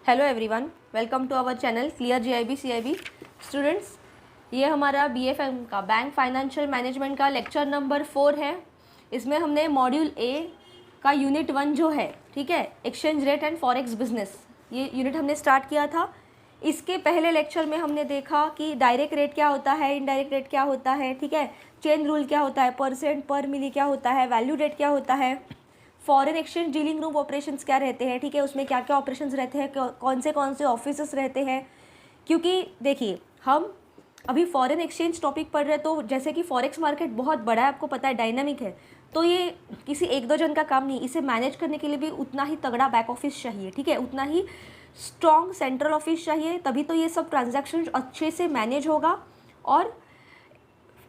Hello everyone, welcome to our channel clear JAIIB CAIIB. Students, ये हमारा BFM का bank financial management का lecture number 4 है। इसमें हमने मॉड्यूल ए का यूनिट 1 जो है, ठीक है, exchange rate and forex business, ये यूनिट हमने स्टार्ट किया था। इसके पहले लेक्चर में हमने देखा कि डायरेक्ट रेट क्या होता है, इनडायरेक्ट रेट क्या होता है, ठीक है, चेन रूल क्या होता है, परसेंट पर मिली क्या होता है, वैल्यू रेट क्या होता है, foreign exchange dealing room operations क्या रहते हैं, ठीक है, उसमें क्या क्या ऑपरेशंस रहते हैं, कौन से ऑफिसेस रहते हैं। क्योंकि देखिए, हम अभी फॉरेन एक्सचेंज टॉपिक पढ़ रहे हैं, तो जैसे कि फॉरेक्स मार्केट बहुत बड़ा है, आपको पता है, डायनामिक है, तो ये किसी एक दो जन का काम नहीं, इसे मैनेज करने के लिए भी उतना ही तगड़ा बैक ऑफिस चाहिए, ठीक है, उतना ही स्ट्रॉन्ग सेंट्रल ऑफिस चाहिए, तभी तो ये सब ट्रांजैक्शन अच्छे से मैनेज होगा और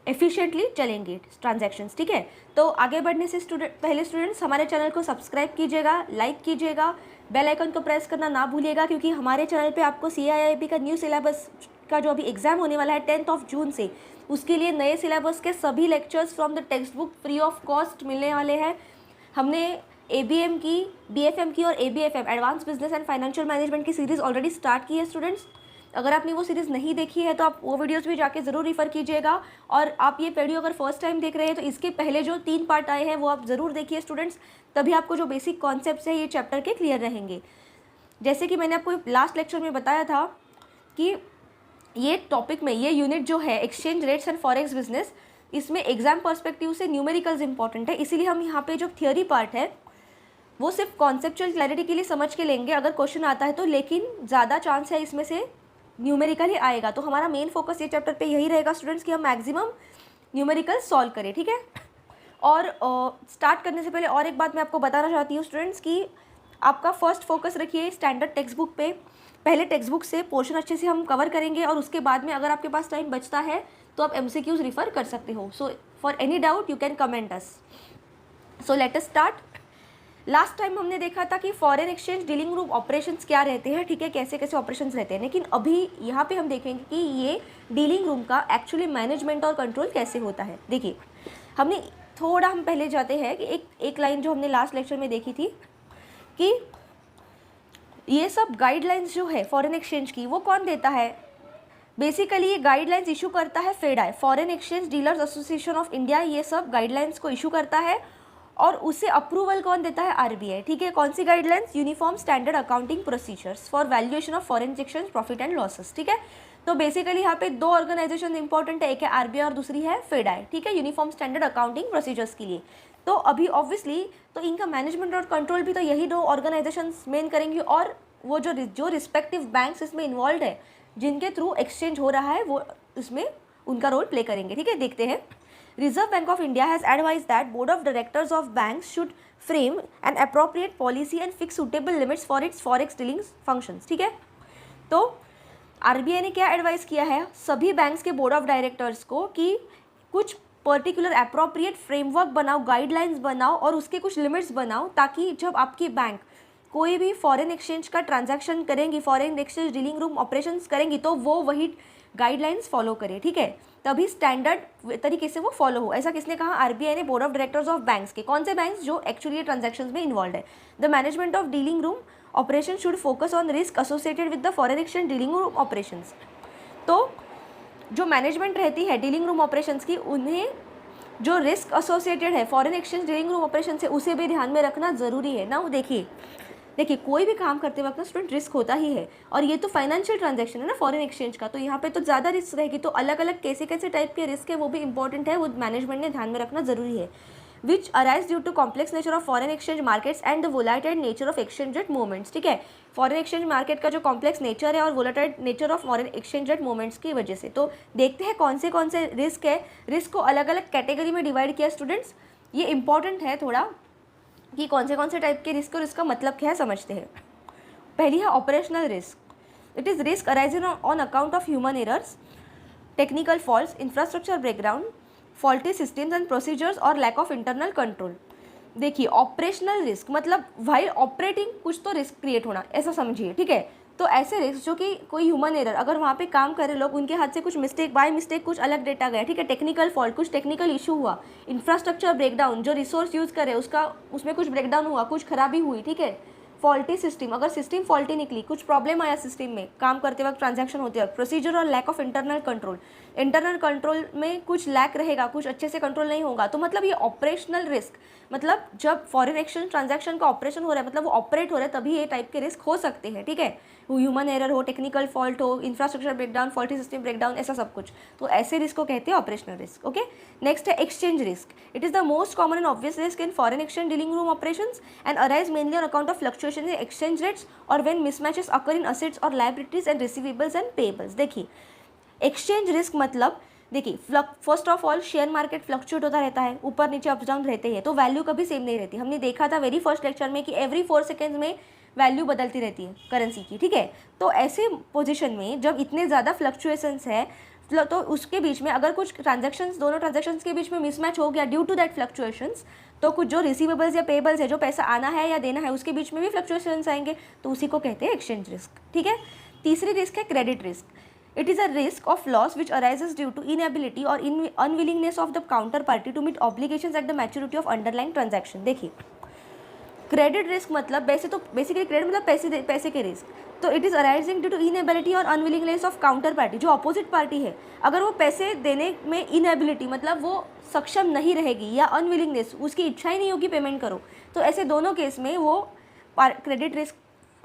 एफिशिएंटली चलेंगे ट्रांजैक्शंस, ठीक है। तो आगे बढ़ने से पहले स्टूडेंट्स हमारे चैनल को सब्सक्राइब कीजिएगा, लाइक कीजिएगा, बेल आइकन को प्रेस करना ना भूलिएगा, क्योंकि हमारे चैनल पे आपको CIIB का न्यू सिलेबस का जो अभी एग्जाम होने वाला है 10 जून से, उसके लिए नए सिलेबस के सभी lectures from the text book free of cost मिलने वाले हैं। हमने ABM की, BFM की और ABFM advance business and financial management की सीरीज़ ऑलरेडी स्टार्ट की है स्टूडेंट्स। अगर आपने वो सीरीज़ नहीं देखी है तो आप वो वीडियोस भी जाके ज़रूर रिफ़र कीजिएगा। और आप ये वीडियो अगर फर्स्ट टाइम देख रहे हैं तो इसके पहले जो 3 पार्ट आए हैं वो आप ज़रूर देखिए स्टूडेंट्स, तभी आपको जो बेसिक कॉन्सेप्ट्स है ये चैप्टर के क्लियर रहेंगे। जैसे कि मैंने आपको लास्ट लेक्चर में बताया था कि ये टॉपिक में, ये यूनिट जो है exchange rates and forex business, इसमें एग्जाम पर्सपेक्टिव से न्यूमेरिकल्स इंपॉर्टेंट है, इसीलिए हम यहाँ पे जो थियोरी पार्ट है वो सिर्फ कॉन्सेप्चुअल क्लैरिटी के लिए समझ के लेंगे अगर क्वेश्चन आता है तो, लेकिन ज़्यादा चांस है इसमें से न्यूमेरिकल ही आएगा। तो हमारा मेन फोकस ये चैप्टर पे यही रहेगा स्टूडेंट्स कि हम मैक्सिमम न्यूमेरिकल सॉल्व करें, ठीक है। और स्टार्ट करने से पहले और एक बात मैं आपको बताना चाहती हूँ स्टूडेंट्स कि आपका फर्स्ट फोकस रखिए स्टैंडर्ड टेक्स्ट बुक पे। पहले टेक्स्ट बुक से पोर्शन अच्छे से हम कवर करेंगे और उसके बाद में अगर आपके पास टाइम बचता है तो आप MCQs रिफ़र कर सकते हो। So for any doubt you can comment us. So let us start. Last time हमने देखा था कि foreign exchange dealing room operations क्या रहते हैं, ठीक है, कैसे कैसे ऑपरेशंस रहते हैं, लेकिन अभी यहाँ पे हम देखेंगे कि ये डीलिंग रूम का एक्चुअली मैनेजमेंट और कंट्रोल कैसे होता है। देखिए, हमने थोड़ा हम पहले जाते हैं कि एक लाइन जो हमने लास्ट लेक्चर में देखी थी कि ये सब गाइडलाइंस जो है फॉरेन एक्सचेंज की वो कौन देता है। बेसिकली ये गाइडलाइंस इशू करता है FEDAI, foreign exchange dealers association of India, ये सब गाइडलाइंस को इशू करता है और उसे अप्रूवल कौन देता है, RBI, ठीक है। कौन सी guidelines, uniform standard accounting procedures for valuation of foreign exchange profit and losses, ठीक है। तो बेसिकली यहाँ पे 2 ऑर्गेनाइजेशन इंपॉर्टेंट है, एक है RBI और दूसरी है फेडाई, ठीक है, यूनिफॉर्म स्टैंडर्ड अकाउंटिंग प्रोसीजर्स के लिए। तो अभी ऑब्वियसली तो इनका मैनेजमेंट और कंट्रोल भी तो यही 2 ऑर्गेनाइजेशन मेन करेंगी, और वो जो रिस्पेक्टिव बैंक्स इसमें इन्वॉल्व है, जिनके थ्रू एक्सचेंज हो रहा है, वो इसमें उनका रोल प्ले करेंगे, ठीक है। देखते हैं। Reserve Bank of India has advised that Board of Directors of banks should frame an appropriate policy and fix suitable limits for its forex dealing functions, ठीक है। तो RBI ने क्या एडवाइस किया है सभी बैंक्स के बोर्ड ऑफ डायरेक्टर्स को कि कुछ पर्टिकुलर अप्रोप्रिएट फ्रेमवर्क बनाओ, गाइडलाइंस बनाओ और उसके कुछ लिमिट्स बनाओ, ताकि जब आपकी बैंक कोई भी फॉरेन एक्सचेंज का ट्रांजैक्शन करेंगी, foreign exchange dealing room operations करेंगी, तो वो वही गाइडलाइंस फॉलो करे, ठीक है, तभी स्टैंडर्ड तरीके से वो फॉलो हो। ऐसा किसने कहा, RBI ने, board of directors of banks के। कौन से बैंक्स, जो एक्चुअली ट्रांजैक्शंस में इन्वॉल्व है। The management of dealing room operation should focus on risk associated with the foreign exchange dealing room operations. तो जो मैनेजमेंट रहती है डीलिंग रूम ऑपरेशंस की, उन्हें जो रिस्क एसोसिएटेड है foreign exchange dealing room operation से, उसे भी ध्यान में रखना ज़रूरी है ना। वो देखिए कोई भी काम करते वक्त ना स्टूडेंट रिस्क होता ही है, और ये तो फाइनेंशियल ट्रांजैक्शन है ना फॉरेन एक्सचेंज का, तो यहाँ पे तो ज़्यादा रिस्क रहेगी। तो अलग अलग कैसे कैसे टाइप के रिस्क है वो भी इंपॉर्टेंट है, वो मैनेजमेंट ने ध्यान में रखना ज़रूरी है। Which arise due to complex nature of foreign exchange markets and the volatile nature of exchange rate movements, ठीक है। फॉरेन एक्सचेंज मार्केट का जो कॉम्प्लेक्स नेचर है और volatile nature of foreign exchange rate movements की वजह से। तो देखते हैं कौन से रिस्क है। रिस्क को अलग अलग कैटेगरी में डिवाइड किया स्टूडेंट्स, ये इंपॉर्टेंट है थोड़ा कि कौन से टाइप के रिस्क और इसका मतलब क्या है समझते हैं। पहली है operational risk. It is risk arising on account of human errors, technical faults, infrastructure breakdown, faulty systems and procedures और लैक ऑफ इंटरनल कंट्रोल। देखिए ऑपरेशनल रिस्क मतलब वाइल ऑपरेटिंग कुछ तो रिस्क क्रिएट होना, ऐसा समझिए, ठीक है। तो ऐसे रिस्क जो कि कोई ह्यूमन एरर, अगर वहाँ पे काम कर रहे लोग, उनके हाथ से कुछ मिस्टेक, बाय मिस्टेक कुछ अलग डेटा गया, ठीक है, टेक्निकल फॉल्ट, कुछ टेक्निकल इशू हुआ, इंफ्रास्ट्रक्चर ब्रेकडाउन, जो रिसोर्स यूज़ करे उसमें कुछ ब्रेकडाउन हुआ, कुछ खराबी हुई, ठीक है, फॉल्टी सिस्टम, अगर सिस्टम फॉल्टी निकली, कुछ प्रॉब्लम आया सिस्टम में काम करते वक्त, ट्रांजैक्शन होते वक्त, प्रोसीजर और lack of internal control, internal control में कुछ लैक रहेगा, कुछ अच्छे से कंट्रोल नहीं होगा, तो मतलब ये ऑपरेशनल रिस्क, मतलब जब फॉरेन एक्सचेंज ट्रांजैक्शन का ऑपरेशन हो रहा है, मतलब वो ऑपरेट हो रहा है, तभी ये टाइप के रिस्क हो सकते हैं, ठीक है। ह्यूमन एरर हो, टेक्निकल फॉल्ट हो, infrastructure breakdown, faulty system breakdown, ऐसा सब कुछ, तो ऐसे रिस्क को कहते हैं ऑपरेशनल रिस्क। ओके, नेक्स्ट है exchange risk. It is the most common and obvious risk in foreign exchange dealing room operations and arise mainly on account of fluctuation in exchange rates और when मिसमैचेस occur in assets और liabilities and receivables and payables. देखिए, exchange risk मतलब, देखिए, first of all share market fluctuate होता रहता है, ऊपर नीचे अप डाउन रहते हैं, तो वैल्यू कभी सेम नहीं रहती। हमने देखा था वेरी फर्स्ट लेक्चर में कि एवरी 4 सेकेंड्स में वैल्यू बदलती रहती है करेंसी की, ठीक है। तो ऐसे पोजीशन में जब इतने ज़्यादा फ्लक्चुएशंस है, तो उसके बीच में अगर कुछ ट्रांजैक्शंस, दोनों ट्रांजैक्शंस के बीच में मिसमैच हो गया ड्यू टू दैट फ्लक्चुएशंस, तो कुछ जो रिसीवेबल्स या पेएबल्स है, जो पैसा आना है या देना है, उसके बीच में भी फ्लक्चुएशंस आएंगे, तो उसी को कहते हैं एक्सचेंज रिस्क, ठीक है। तीसरी रिस्क है credit risk. It is a risk of loss which arises due to inability or unwillingness of the counterparty to meet obligations at the maturity of underlying transaction। देखिए, क्रेडिट रिस्क मतलब वैसे तो basically credit मतलब पैसे के risk, तो it is arising due to inability और unwillingness of counter party, जो अपोजिट पार्टी है, अगर वो पैसे देने में इनएबिलिटी मतलब वो सक्षम नहीं रहेगी, या अनविलिंगनेस, उसकी इच्छा ही नहीं होगी पेमेंट करो, तो ऐसे दोनों केस में वो क्रेडिट रिस्क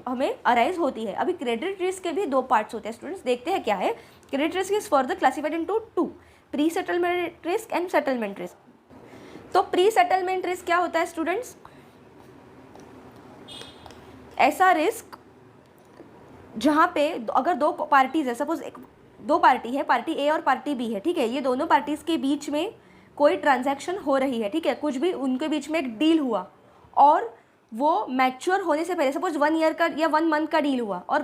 हमें अराइज होती है। अभी क्रेडिट रिस्क के भी 2 पार्ट्स होते हैं स्टूडेंट्स, देखते हैं क्या है। Credit risk is further classified into 2, pre settlement risk and settlement risk. तो प्री सेटलमेंट रिस्क क्या होता है स्टूडेंट्स? ऐसा रिस्क जहाँ पे अगर 2 पार्टीज है, सपोज 2 पार्टी है, पार्टी ए और पार्टी बी है, ठीक है, ये दोनों पार्टीज के बीच में कोई ट्रांजैक्शन हो रही है, ठीक है, कुछ भी उनके बीच में एक डील हुआ और वो मैच्योर होने से पहले, सपोज 1 ईयर का या 1 मंथ का डील हुआ, और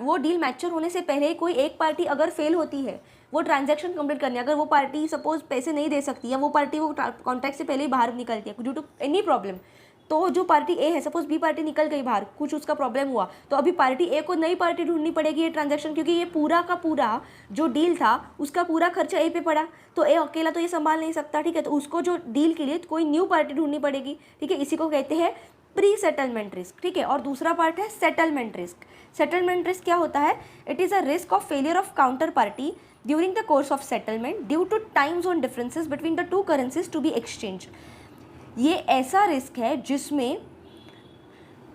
वो डील मैच्योर होने से पहले कोई एक पार्टी अगर फेल होती है वो ट्रांजैक्शन कंप्लीट करने, अगर वो पार्टी सपोज पैसे नहीं दे सकती, या वो पार्टी वो कॉन्ट्रैक्ट से पहले ही बाहर निकलती है ड्यू टू एनी प्रॉब्लम, तो जो पार्टी ए है, सपोज बी पार्टी निकल गई बाहर, कुछ उसका प्रॉब्लम हुआ, तो अभी पार्टी ए को नई पार्टी ढूंढनी पड़ेगी ये ट्रांजैक्शन, क्योंकि ये पूरा का पूरा जो डील था उसका पूरा खर्चा ए पे पड़ा, तो ए अकेला तो ये संभाल नहीं सकता, ठीक है, तो उसको जो डील के लिए कोई न्यू पार्टी ढूंढनी पड़ेगी, ठीक है, इसी को कहते हैं प्री सेटलमेंट रिस्क, ठीक है। और दूसरा पार्ट है सेटलमेंट रिस्क। सेटलमेंट रिस्क क्या होता है? It is a risk of failure of counter party during the course of settlement due to time zone differences between the 2 currencies to be exchange. ये ऐसा रिस्क है जिसमें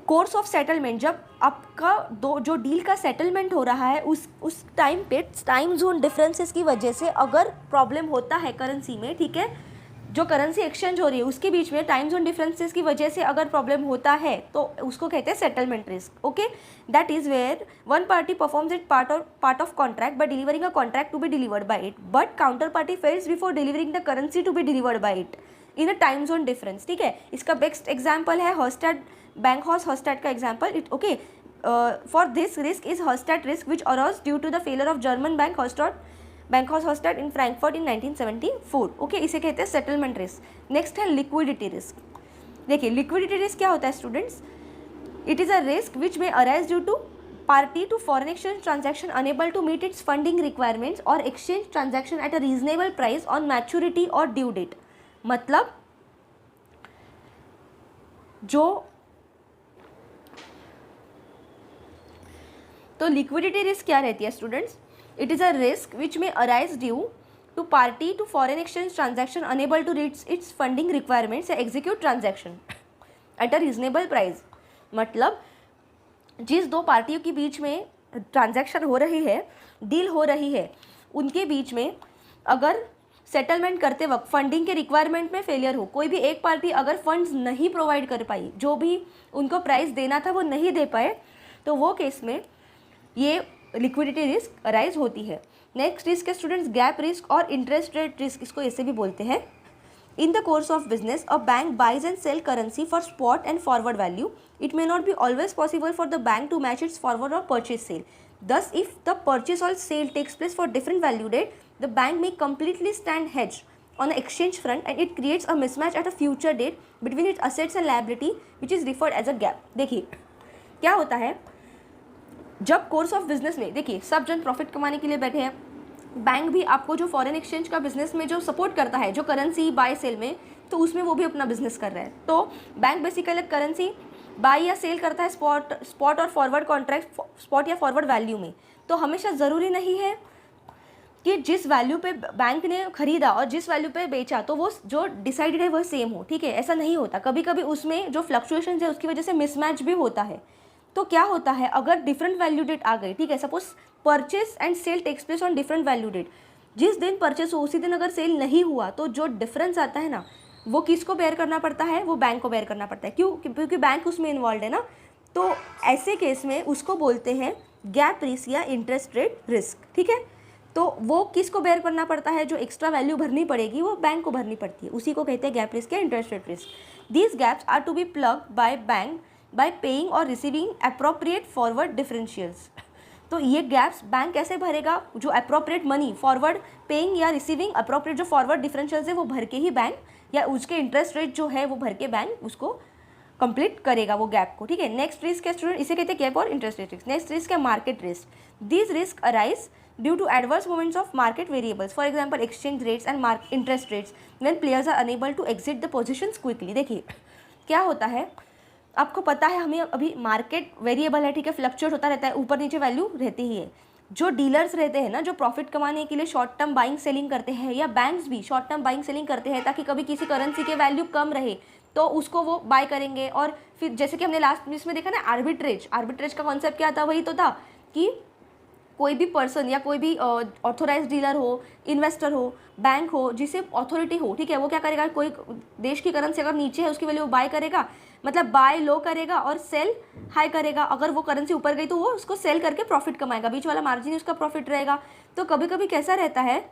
course of settlement, जब आपका जो डील का सेटलमेंट हो रहा है, उस टाइम पे टाइम जोन डिफरेंसेस की वजह से अगर प्रॉब्लम होता है करेंसी में, ठीक है, जो करेंसी एक्सचेंज हो रही है उसके बीच में टाइम जोन डिफरेंसेस की वजह से अगर प्रॉब्लम होता है, तो उसको कहते हैं settlement risk. Okay, that is where one party performs it part of contract by delivering a contract to be delivered by it, but counter party fails before delivering the currency to be delivered by it in a time zone difference, ठीक है। इसका best example है हर्स्टेड, Bankhaus Herstatt का example. It okay, for this risk is Herstatt risk which arise due to the failure of German bank Bankhaus Herstatt in Frankfurt in 1974। Okay, इसे कहते हैं settlement risk. Next है liquidity risk. देखिए, liquidity risk क्या होता है students? It is a risk which में arise due to party to foreign exchange transaction unable to meet its funding requirements or exchange transaction at a reasonable price on maturity और due date. मतलब तो liquidity risk क्या रहती है students? It is a risk which may arise due to party to foreign exchange transaction unable to reach its funding requirements and execute transaction at a reasonable price। मतलब जिस 2 पार्टियों के बीच में ट्रांजैक्शन हो रही है, डील हो रही है, उनके बीच में अगर सेटलमेंट करते वक्त फंडिंग के रिक्वायरमेंट में फेलियर हो, कोई भी एक पार्टी अगर फंड्स नहीं प्रोवाइड कर पाई, जो भी उनको प्राइस देना था वो नहीं दे पाए, तो वो केस में ये लिक्विडिटी रिस्क अराइज होती है। नेक्स्ट रिस्क है स्टूडेंट्स गैप रिस्क और इंटरेस्ट रेट रिस्क, इसको ऐसे भी बोलते हैं। In the course of business a bank buys and sell currency for spot and forward value. It may not be always possible for the bank to match its forward or purchase sale. Thus, if the purchase or sale takes place for different value date, the bank may completely stand hedge on the exchange front and it creates a mismatch at a future date between its assets and liability, which is referred as a gap। देखिए क्या होता है, जब course of business में, देखिए सब जन profit कमाने के लिए बैठे हैं, बैंक भी आपको जो फॉरेन एक्सचेंज का बिजनेस में जो सपोर्ट करता है, जो करेंसी बाय सेल में, तो उसमें वो भी अपना बिजनेस कर रहा है। तो बैंक बेसिकली करेंसी बाई या सेल करता है स्पॉट और फॉरवर्ड कॉन्ट्रैक्ट, स्पॉट या फॉरवर्ड वैल्यू में, तो हमेशा ज़रूरी नहीं है कि जिस वैल्यू पे बैंक ने खरीदा और जिस वैल्यू पे बेचा तो वो जो डिसाइडेड है वह सेम हो, ठीक है, ऐसा नहीं होता। कभी कभी उसमें जो फ्लक्चुएशन है उसकी वजह से मिसमैच भी होता है। तो क्या होता है, अगर डिफरेंट वैल्यू डेट आ गई, ठीक है, suppose purchase and sale takes place on different value date, जिस दिन परचेस हो उसी दिन अगर सेल नहीं हुआ तो जो डिफरेंस आता है ना, वो किसको बेयर करना पड़ता है, वो बैंक को बेयर करना पड़ता है। क्यों? क्योंकि बैंक उसमें इन्वॉल्व है ना। तो ऐसे केस में उसको बोलते हैं गैप रिस्क या इंटरेस्ट रेट रिस्क, ठीक है। तो वो किसको बेयर करना पड़ता है, जो एक्स्ट्रा वैल्यू भरनी पड़ेगी वो बैंक को भरनी पड़ती है, उसी को कहते हैं गैप रिस्क या interest rate risk. These gaps are to be plugged by bank by paying और रिसीविंग अप्रोप्रिएट फॉरवर्ड डिफरेंशियल्स। तो ये गैप्स बैंक कैसे भरेगा, जो अप्रोप्रिएट मनी फॉरवर्ड पेइंग या रिसीविंग अप्रोप्रिएट जो फॉरवर्ड डिफरेंशियल्स है वो भर के ही बैंक, या उसके इंटरेस्ट रेट जो है वो भर के बैंक उसको कंप्लीट करेगा वो गैप को, ठीक है। नेक्स्ट रिस्क है स्टूडेंट, इसे कहते हैं गैप और interest rate risk. Next risk है market risk. These risk arise due to adverse movements of market variables, for example exchange rates and interest rates when players are unable to exit the positions quickly. देखिए क्या होता है, आपको पता है हमें अभी मार्केट वेरिएबल है, ठीक है, फ्लक्चुएट होता रहता है, ऊपर नीचे वैल्यू रहती ही है। जो डीलर्स रहते हैं ना, जो प्रॉफिट कमाने के लिए शॉर्ट टर्म बाइंग सेलिंग करते हैं, या बैंक्स भी शॉर्ट टर्म बाइंग सेलिंग करते हैं ताकि कभी किसी करेंसी के वैल्यू कम रहे तो उसको वो बाय करेंगे। और फिर जैसे कि हमने लास्ट इसमें देखा ना आर्बिट्रेज का कॉन्सेप्ट क्या था, वही तो था कि कोई भी पर्सन या कोई भी ऑथोराइज डीलर हो, इन्वेस्टर हो, बैंक हो, जिसे अथॉरिटी हो, ठीक है, वो क्या करेगा, कोई देश की करेंसी अगर नीचे है उसकी वैल्यू बाय करेगा, मतलब बाय लो करेगा और सेल हाई करेगा। अगर वो करेंसी ऊपर गई तो वो उसको सेल करके प्रॉफिट कमाएगा, बीच वाला मार्जिन उसका प्रॉफिट रहेगा। तो कभी कभी कैसा रहता है,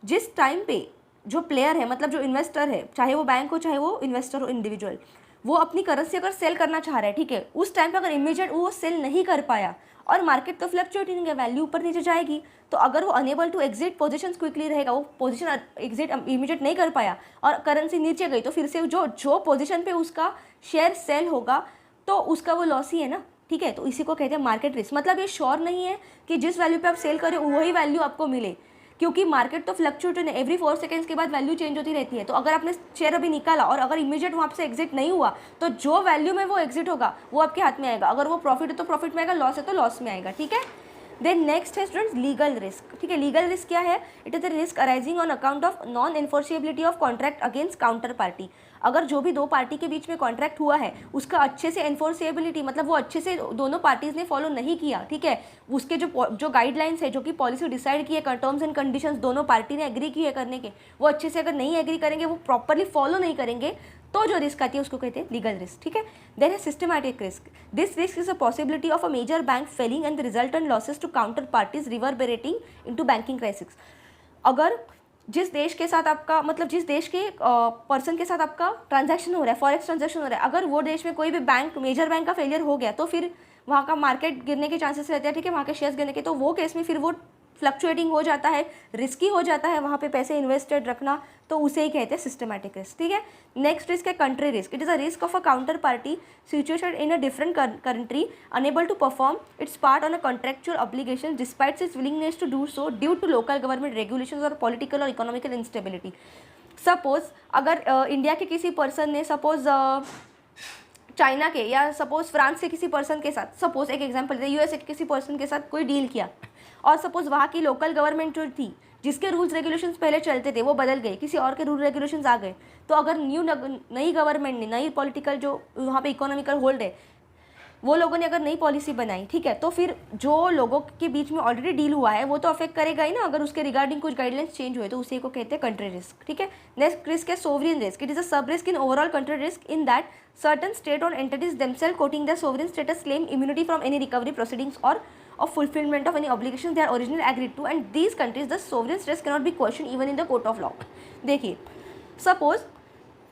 जिस टाइम पे जो प्लेयर है, मतलब जो इन्वेस्टर है, चाहे वो बैंक हो चाहे वो इन्वेस्टर हो इंडिविजुअल, वो अपनी करेंसी अगर सेल करना चाह रहा है, ठीक है, उस टाइम पे अगर इमीडिएट वो सेल नहीं कर पाया और मार्केट तो फ्लक्चुएटिंग है, वैल्यू ऊपर नीचे जाएगी, तो अगर वो unable to exit position quickly रहेगा, वो पोजीशन एग्जिट इमीडिएट नहीं कर पाया और करेंसी नीचे गई, तो फिर से जो पोजीशन पे उसका शेयर सेल होगा तो उसका वो लॉस ही है ना, ठीक है। तो इसी को कहते हैं मार्केट रिस्क। मतलब ये श्योर नहीं है कि जिस वैल्यू पे आप सेल करें वही वैल्यू आपको मिले, क्योंकि मार्केट तो फ्लक्चुएट है, एवरी 4 सेकंड्स के बाद वैल्यू चेंज होती रहती है। तो अगर आपने शेयर अभी निकाला और अगर इमीडिएट वहाँ से एग्जिट नहीं हुआ तो जो वैल्यू में वो एग्जिट होगा वो आपके हाथ में आएगा। अगर वो प्रॉफिट है तो प्रॉफिट में आएगा, लॉस है तो लॉस में आएगा, ठीक है। देन नेक्स्ट है स्टूडेंट्स लीगल रिस्क, ठीक है। लीगल रिस्क क्या है, it is the risk arising on account of non enforceability of contract against counter party. अगर जो भी दो पार्टी के बीच में कॉन्ट्रैक्ट हुआ है उसका अच्छे से एनफोर्सेबिलिटी, मतलब वो अच्छे से दोनों पार्टीज ने फॉलो नहीं किया, ठीक है, उसके जो गाइडलाइंस है, जो कि पॉलिसी डिसाइड की है, टर्म्स एंड कंडीशंस दोनों पार्टी ने एग्री किए करने के, वो अच्छे से अगर नहीं एग्री करेंगे, वो प्रॉपरली फॉलो नहीं करेंगे, तो जो रिस्क आती है उसको कहते हैं लीगल रिस्क, ठीक है। देन है systematic risk. This risk is a possibility of a major bank failing and the resultant losses to counter parties reverberating into banking crisis. अगर जिस देश के साथ आपका, मतलब जिस देश के पर्सन के साथ आपका ट्रांजैक्शन हो रहा है, फॉरेक्स ट्रांजैक्शन हो रहा है, अगर वो देश में कोई भी बैंक, मेजर बैंक का फेलियर हो गया तो फिर वहाँ का मार्केट गिरने के चांसेस रहते हैं, ठीक है, वहाँ के शेयर्स गिरने के, तो वो केस में फिर वो फ्लक्चुएटिंग हो जाता है, रिस्की हो जाता है वहाँ पे पैसे इन्वेस्टेड रखना, तो उसे ही कहते हैं सिस्टमैटिक रिस्क, ठीक है। नेक्स्ट रिस्क है country risk. It is a risk of a counter party situated in a different country unable to perform its part on a contractual obligation despite its willingness to do so due to local government regulations और political और economical instability. Suppose अगर India के किसी person ने, suppose China के या suppose France के किसी पर्सन के साथ, सपोज एक एग्जांपल है, यूएसए के किसी पर्सन के साथ कोई डील किया और सपोज वहाँ की लोकल गवर्नमेंट जो थी, जिसके रूल्स रेगुलेशंस पहले चलते थे वो बदल गए, किसी और के रूल रेगुलेशंस आ गए, तो अगर नई गवर्नमेंट ने, नई पॉलिटिकल जो वहाँ पे इकोनॉमिकल होल्ड है, वो लोगों ने अगर नई पॉलिसी बनाई, ठीक है, तो फिर जो लोगों के बीच में ऑलरेडी डील हुआ है वो तो अफेक्ट करेगा ही ना, अगर उसके रिगार्डिंग कुछ गाइडलाइंस चेंज हुए, तो उसी को कहते हैं कंट्री रिस्क, ठीक है। नेक्स्ट रिस्क है sovereign risk. It is a sub risk in overall country risk in that certain state or entities themselves coating the sovereign status claim immunity from any recovery proceedings or of fulfillment of any obligations they are originally agreed to, and these countries the sovereign status cannot be questioned even in the court of law। देखिए suppose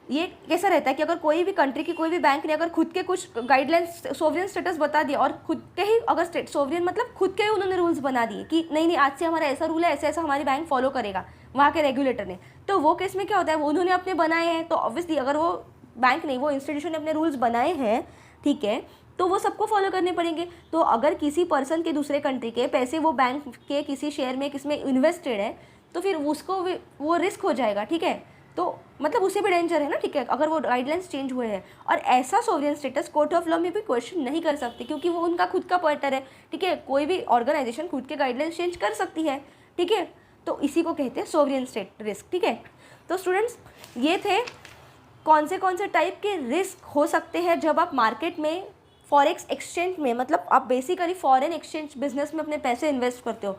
ये कैसा रहता है कि अगर कोई भी country की कोई भी बैंक ने अगर खुद के कुछ गाइडलाइंस सोवरेन स्टेटस बता दिया और खुद के ही, अगर स्टेट सोवरेन मतलब खुद के ही उन्होंने रूल्स बना दिए कि नहीं आज से हमारा ऐसा रूल है, ऐसा ऐसा हमारी बैंक फॉलो करेगा, वहाँ के रेगुलेटर ने, तो वो केस में क्या होता है, वो उन्होंने अपने बनाए हैं, तो ऑब्वियसली अगर वो बैंक नहीं, वो इंस्टीट्यूशन ने अपने रूल्स बनाए हैं, ठीक है, तो वो सबको फॉलो करने पड़ेंगे। तो अगर किसी पर्सन के दूसरे कंट्री के पैसे वो बैंक के किसी शेयर में किसमें इन्वेस्टेड है, तो फिर उसको वो रिस्क हो जाएगा, ठीक है। तो मतलब उसे भी डेंजर है ना, ठीक है, अगर वो गाइडलाइंस चेंज हुए हैं। और ऐसा sovereign status court of law में भी क्वेश्चन नहीं कर सकती, क्योंकि वो उनका खुद का पोर्टर है, ठीक है, कोई भी ऑर्गेनाइजेशन खुद के गाइडलाइंस चेंज कर सकती है, ठीक है। तो इसी को कहते हैं सोवरियन स्टेट रिस्क, ठीक है। तो स्टूडेंट्स ये थे कौन से टाइप के रिस्क हो सकते हैं जब आप मार्केट में फॉरेक्स एक्सचेंज में, मतलब आप बेसिकली फॉरेन एक्सचेंज बिजनेस में अपने पैसे इन्वेस्ट करते हो।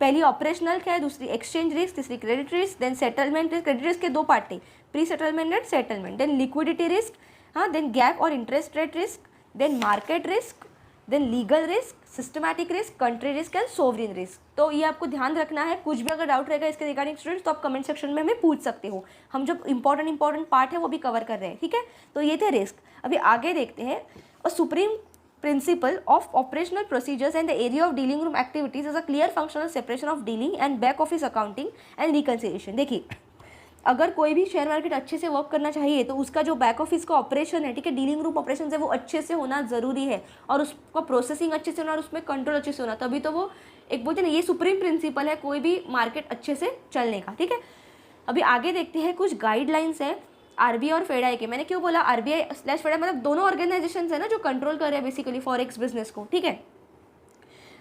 पहली ऑपरेशनल है, दूसरी एक्सचेंज रिस्क, तीसरी credit risk, then settlement risk. Credit risk के दो पार्ट थे, pre settlement and settlement, then liquidity risk, हाँ, देन गैप और interest rate risk, then market risk, then legal risk, systematic risk, country risk and sovereign risk. तो ये आपको ध्यान रखना है। कुछ भी अगर डाउट रहेगा इसके रिगार्डिंग स्टूडेंट्स तो आप कमेंट सेक्शन में हमें पूछ सकते हो, हम जो इंपॉर्टेंट पार्ट है वो भी कवर कर रहे हैं, ठीक है। तो ये थे रिस्क। अभी आगे देखते हैं। और supreme principle of operational procedures and the area of dealing room activities is a clear functional separation of dealing and back office accounting and reconciliation। देखिए, अगर कोई भी शेयर मार्केट अच्छे से वर्क करना चाहिए तो उसका जो बैक ऑफिस का ऑपरेशन है, ठीक है, डीलिंग रूम ऑपरेशन है, वो अच्छे से होना ज़रूरी है, और उसका प्रोसेसिंग अच्छे से होना और उसमें कंट्रोल अच्छे से होना, तभी तो वो एक बोलते हैं ना, ये सुप्रीम प्रिंसिपल है कोई भी मार्केट अच्छे से चलने का, ठीक है। अभी आगे देखते हैं कुछ गाइडलाइंस है आरबीआई और फेडाई के। मैंने क्यों बोला आरबीआई स्लैश फेडाई, मतलब दोनों ऑर्गेनाइजेशंस है ना जो कंट्रोल कर रहे हैं बेसिकली फॉरेक्स बिजनेस को, ठीक है।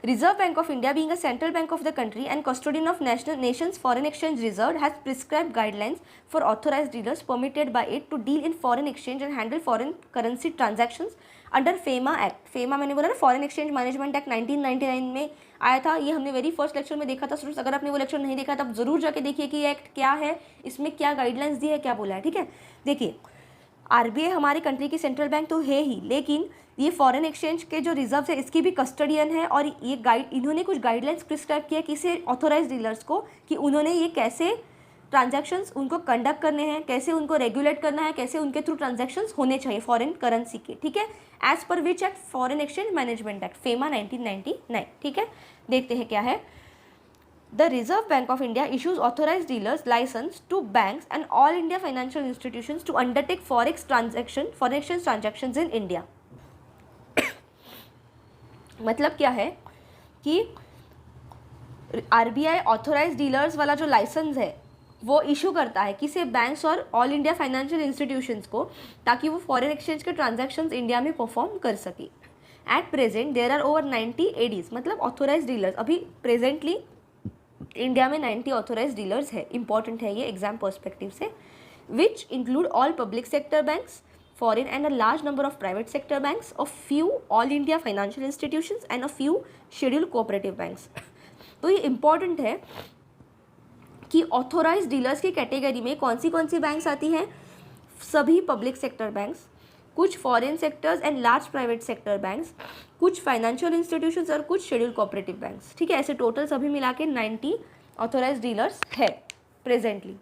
Reserve Bank of India, being a central bank of the country and custodian of nation's foreign exchange reserve, has prescribed guidelines for authorized dealers permitted by it to deal in foreign exchange and handle foreign currency transactions under FEMA Act। FEMA मैंने बोला ना, foreign exchange management act 1999 में आया था। ये हमने very first lecture में देखा था स्टूडेंट्स। अगर आपने वो लेक्चर नहीं देखा तब जरूर जाके देखिए कि ये एक्ट क्या है, इसमें क्या गाइडलाइंस दी है, क्या बोला है, ठीक है। देखिए, आरबीआई हमारी कंट्री की सेंट्रल बैंक तो है ही, लेकिन ये फॉरेन एक्सचेंज के जो रिजर्व है इसकी भी कस्टडियन है। और ये इन्होंने कुछ गाइडलाइंस प्रिस्क्राइब किया किसी ऑथोराइज डीलर्स को कि उन्होंने ये कैसे ट्रांजैक्शंस उनको कंडक्ट करने हैं, कैसे उनको रेगुलेट करना है, कैसे उनके थ्रू ट्रांजैक्शंस होने चाहिए फॉरेन करेंसी के, ठीक है। As per which act, foreign exchange management act, FEMA 1999, ठीक है। देखते हैं क्या है। The Reserve Bank of India issues authorized dealers license to banks and all India financial institutions to undertake foreign exchange transactions in India। मतलब क्या है कि आरबीआई ऑथोराइज डीलर्स वाला जो लाइसेंस है वो इशू करता है किसी बैंक्स और ऑल इंडिया फाइनेंशियल इंस्टीट्यूशंस को, ताकि वो फॉरेन एक्सचेंज के ट्रांजैक्शंस इंडिया में परफॉर्म कर सके। At present there are over 90 ADs, मतलब ऑथोराइज डीलर्स अभी प्रेजेंटली इंडिया में 90 ऑथोराइज डीलर्स है। इंपॉर्टेंट है ये एग्जाम पर्सपेक्टिव से। Which include all public sector banks, foreign and a large number of private sector banks, a few all India financial institutions and a few scheduled cooperative banks। तो ये important है कि authorise dealers की category में कौन सी banks आती हैं। सभी पब्लिक सेक्टर बैंक्स, कुछ foreign sectors and large private sector banks, कुछ फाइनेंशियल इंस्टीट्यूशंस और कुछ शेड्यूल्ड कोऑपरेटिव बैंक्स, ठीक है। ऐसे टोटल सभी मिला के 90 ऑथोराइज डीलर्स है presently.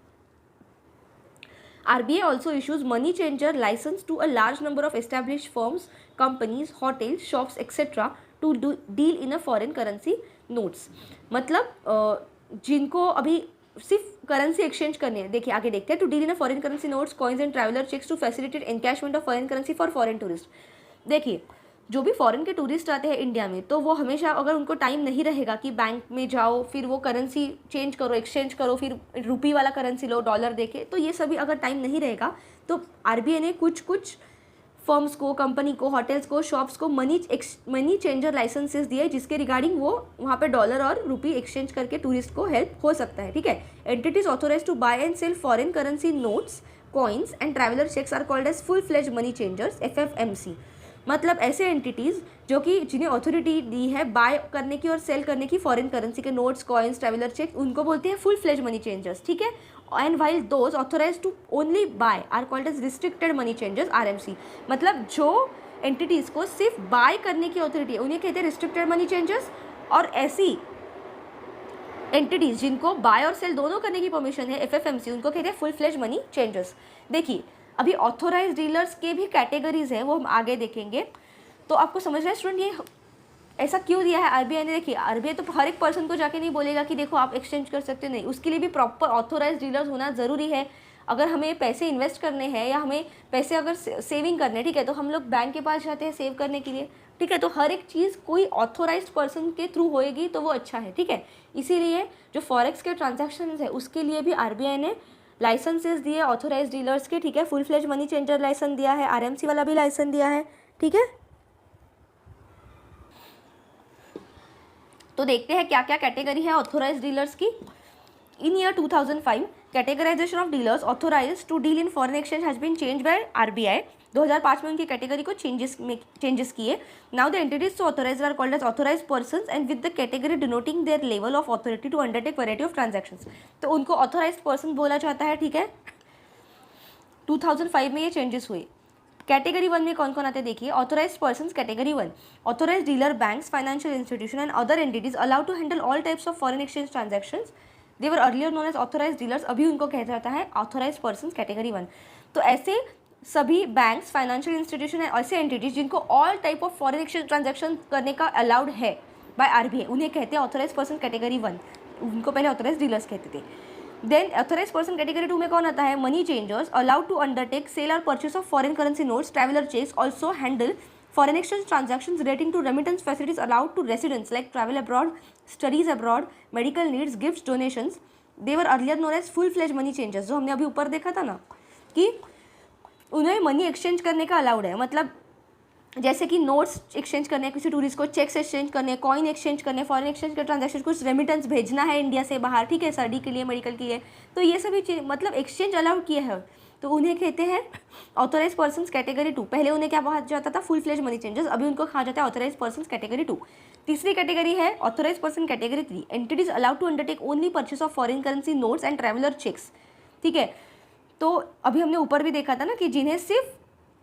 RBI also issues money changer license to a large number of established firms, companies, hotels, shops, etc. to deal in a foreign currency notes। मतलब जिनको अभी सिर्फ करेंसी एक्सचेंज करनी है। देखिए आगे देखते हैं। To deal in a foreign currency notes, coins and traveller cheques to facilitate encashment of foreign currency for foreign tourist. देखिए, जो भी फॉरेन के टूरिस्ट आते हैं इंडिया में, तो वो हमेशा अगर उनको टाइम नहीं रहेगा कि बैंक में जाओ फिर वो करेंसी चेंज करो, एक्सचेंज करो, फिर रुपी वाला करेंसी लो, डॉलर देके, तो ये सभी अगर टाइम नहीं रहेगा तो आरबीआई ने कुछ फर्म्स को, कंपनी को, होटल्स को, शॉप्स को मनी चेंजर लाइसेंसेस दिए, जिसके रिगार्डिंग वो वहाँ पे डॉलर और रुपी एक्सचेंज करके टूरिस्ट को हेल्प हो सकता है, ठीक है। Entities authorise to buy and sell foreign currency notes, coins and traveller cheques are called as full fledge money changers, FFMC। मतलब ऐसे एंटिटीज़ जो कि जिन्हें अथॉरिटी दी है बाय करने की और सेल करने की फॉरेन करेंसी के नोट्स, कॉइन्स, ट्रैवलर चेक, उनको बोलते हैं फुल फ्लेज मनी चेंजर्स, ठीक है। And while those authorise to only buy are called as restricted money changers, RMC। मतलब जो एंटिटीज़ को सिर्फ बाय करने की अथॉरिटी है उन्हें कहते हैं रिस्ट्रिक्टेड मनी चेंजर्स, और ऐसी एंटिटीज़ जिनको बाय और सेल दोनों करने की परमिशन है, FFMC, उनको कहते हैं फुल फ्लेज मनी चेंजर्स। देखिए, अभी ऑथोराइज डीलर्स के भी कैटेगरीज हैं, वो हम आगे देखेंगे। तो आपको समझ रहे हैं स्टूडेंट ये ऐसा क्यों दिया है आरबीआई ने। देखिए, आरबीआई तो हर एक पर्सन को जाके नहीं बोलेगा कि देखो आप एक्सचेंज कर सकते हो, नहीं, उसके लिए भी प्रॉपर ऑथोराइज डीलर्स होना ज़रूरी है। अगर हमें पैसे इन्वेस्ट करने हैं या हमें पैसे अगर सेविंग करने हैं, ठीक है, तो हम लोग बैंक के पास जाते हैं सेव करने के लिए, ठीक है। तो हर एक चीज़ कोई ऑथोराइज पर्सन के थ्रू होएगी तो वो अच्छा है, ठीक है। इसीलिए जो फॉरेक्स के ट्रांजैक्शंस है उसके लिए भी आरबीआई ने लाइसेंसेस दिए ऑथोराइज डीलर्स के, ठीक है, full fledge money changer licence दिया है, आरएमसी वाला भी लाइसेंस दिया है, ठीक है। तो देखते हैं क्या क्या कैटेगरी है ऑथोराइज डीलर्स की। In year 2005 categorisation of dealers authorise to deal in foreign exchange has been change by RBI. 2005 में उनकी कैटेगरी को चेंजेस किए। Now the entities to authorise are called as authorise persons and with the category denoting their level of authority to undertake variety of transactions. तो उनको authorise person बोला जाता है, ठीक है। 2005 में ये चेंजेस हुए। कैटेगरी 1 में कौन कौन आते हैं देखिए। Authorise persons category 1, authorise dealer, banks, financial institution and other entities allowed to handle all types of foreign exchange transactions. They were earlier known as authorise dealers, अभी उनको कहा जाता है ऑथोराइज पर्सन्स कैटेगरी 1। तो ऐसे सभी बैंक्स, फाइनेंशियल इंस्टीट्यूशन है, ऐसे एंटिटीज जिनको all type of foreign exchange transaction करने का अलाउड है बाय आरबीआई, उन्हें कहते हैं ऑथोराइज पर्सन कैटेगरी 1। उनको पहले ऑथोराइज डीलर्स कहते थे। देन ऑथोराइज पर्सन कैटेगरी 2 में कौन आता है, money changers allowed to undertake sale or purchase of foreign currency notes, traveller cheques, also handle foreign exchange transactions relating to remittance facilities allowed to residents like travel abroad, studies abroad, medical needs, gifts, donations. They were earlier known as full fledged money changers, जो हमने अभी ऊपर देखा था ना कि उन्हें money exchange करने का अलाउड है। मतलब जैसे कि नोट्स एक्सचेंज करने, किसी टूरिस्ट को चेक्स एक्सचेंज करने, कॉइन एक्सचेंज करने, फॉरेन एक्सचेंज के ट्रांजैक्शन, कुछ रेमिटेंस भेजना है इंडिया से बाहर, ठीक है, स्टडी के लिए, मेडिकल के लिए, तो ये सभी मतलब एक्सचेंज अलाउड किए हैं, तो उन्हें कहते हैं ऑथोराइज पर्सन्स कैटेगरी 2। पहले उन्हें क्या कहा जाता था, फुल फ्लेज मनी चेंजर्स, अभी उनको कहा जाता है ऑथोराइज पर्सन्स कैटेगरी 2। तीसरी कैटेगरी है authorise person category 3, entities allowed to undertake only purchase of foreign currency notes and traveller cheques, ठीक है। तो अभी हमने ऊपर भी देखा था ना कि जिन्हें सिर्फ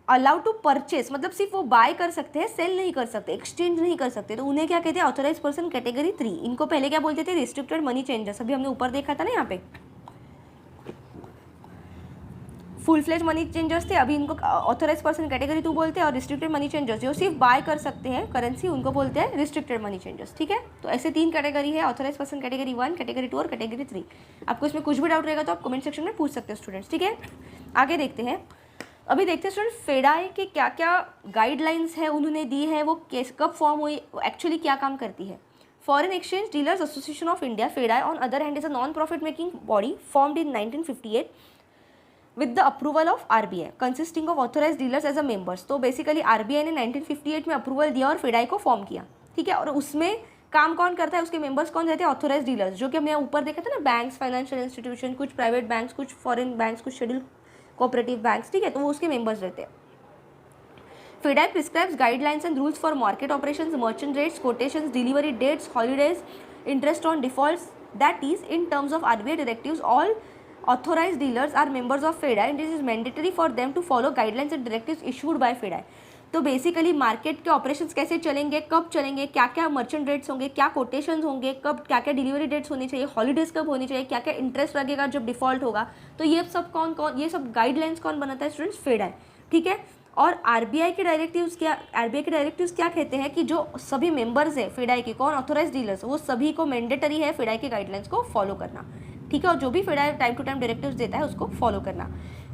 अलाउड टू परचेस, मतलब सिर्फ वो बाय कर सकते हैं, सेल नहीं कर सकते, एक्सचेंज नहीं कर सकते, तो उन्हें क्या कहते हैं, ऑथोराइज पर्सन कैटेगरी 3। इनको पहले क्या बोलते थे, रिस्ट्रिक्टेड मनी चेंजर्स, अभी हमने ऊपर देखा था ना, यहाँ पे फुल फ्लेज मनी चेंजर्स थे, अभी इनको ऑथोराइज पर्सन कैटेगरी 2 बोलते हैं। और रिस्ट्रिक्टेड मनी चेंजर्स जो सिर्फ बाय कर सकते हैं करेंसी, उनको बोलते हैं रिस्ट्रिक्टेड मनी चेंजर्स, ठीक है। तो ऐसे 3 कैटेगरी है, ऑथोराइज पर्सन कैटेगरी 1, कैटेगरी 2 और कैटेगरी 3। आपको इसमें कुछ भी डाउट रहेगा तो आप कमेंट सेक्शन में पूछ सकते हो स्टूडेंट्स, ठीक है। आगे देखते हैं, अभी देखते हैं स्टूडेंट फेडाई के क्या क्या गाइडलाइंस है उन्होंने दी है, वो कब फॉर्म हुई, एक्चुअली क्या काम करती है। Foreign exchange dealers association of India, FEDAI on other hand is a non profit making body formed in 1958 with the approval of RBI consisting of authorized dealers as a members। तो basically RBI ने 1958 में approval दिया और FEDAI को form किया, ठीक है। और उसमें काम कौन करता है, उसके मेंबर्स कौन रहते हैं, ऑथोराइज डीलर्स, जो कि हमने ऊपर देखा था ना, बैंक्स, फाइनेंशियल इंस्टीट्यूशन, कुछ प्राइवेट बैंक्स, कुछ फॉरेन बैंक्स, कुछ शेड्यूल कोऑपरेटिव बैंक्स, ठीक है, तो वो उसके मेंबर्स रहते हैं। FEDAI prescribes guidelines and rules for market operations, merchant rates, quotations, delivery dates, holidays, interest on defaults, that is in terms of RBI directives. All authorized dealers are members of FEDAI and it is mandatory for them to follow guidelines and directives issued by FEDAI। तो basically market के operations कैसे चलेंगे, कब चलेंगे, क्या क्या merchant rates होंगे, क्या कोटेशंस होंगे, कब क्या क्या डिलीवरी डेट्स होनी चाहिए, हॉलीडेज कब होनी चाहिए, क्या क्या इंटरेस्ट लगेगा जब डिफॉल्ट होगा, तो ये सब ये सब गाइडलाइंस कौन बनाता है स्टूडेंट्स, फेडाई, ठीक है। और आरबीआई के डायरेक्टिव्स क्या कहते हैं कि जो सभी मेंबर्स हैं फेडाई के, कौन, ऑथोराइज डीलर्स, वो सभी को मैंडेटरी है फेडाई के गाइडलाइंस को फॉलो करना, ठीक है। और जो भी FEDAI time to time directives देता है उसको फॉलो करना।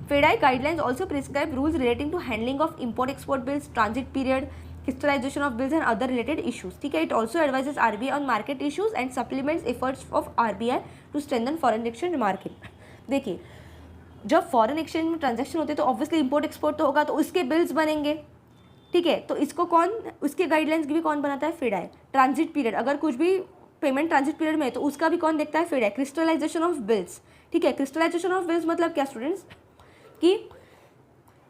FEDAI guidelines also prescribe rules relating to handling of import export bills, transit period, crystallisation of bills and other related issues, ठीक है। It also advises RBI on market issues and supplements efforts of RBI to strengthen foreign exchange market. देखिए, जब foreign exchange में transaction होते हैं तो obviously import export तो होगा, तो उसके बिल्स बनेंगे, ठीक है। तो इसको कौन, उसके गाइडलाइंस भी कौन बनाता है, फेडाई। ट्रांजिट पीरियड, अगर कुछ भी पेमेंट ट्रांजिट पीरियड में है तो उसका भी कौन देखता है, फेडाई। क्रिस्टलाइजेशन ऑफ बिल्स, ठीक है। क्रिस्टलाइजेशन ऑफ बिल्स मतलब क्या स्टूडेंट्स, कि